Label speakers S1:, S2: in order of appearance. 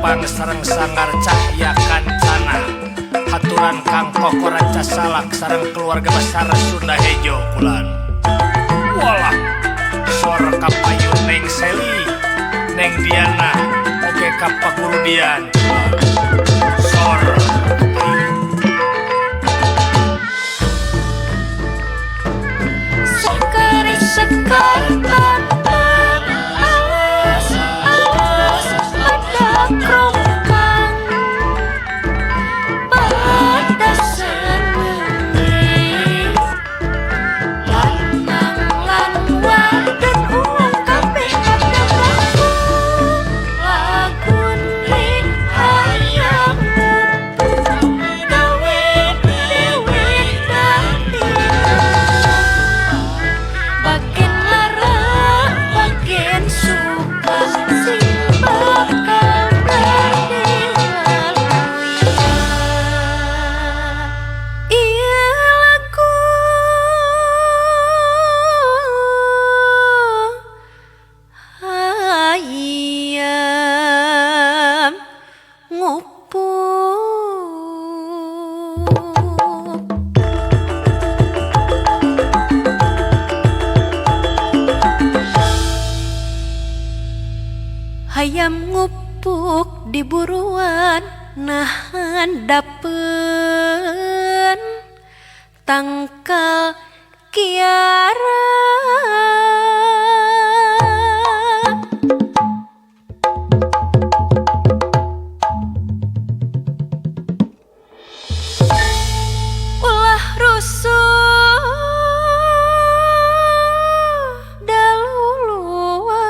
S1: Pang sareng Sanggar Cahya Kancana, haturan Kang Koko Ranca Salak sareng keluarga besar Sunda Hejo Kulan. Walah sor kapayun Neng Seli, Neng Diana, oke kapak guru Dian. Sor
S2: sekar bantang alas alas pada kerompang pada seneng lanang lan wadon ulang kabeh pada lagun ring hayang gawe dewe dadi bagian lara bagian suka sing bakal tertinggal iya lagu ayam ngupuk. Hayam ngupuk di buruan nahan dapen tangkal kiara ulah rusuh daluluasa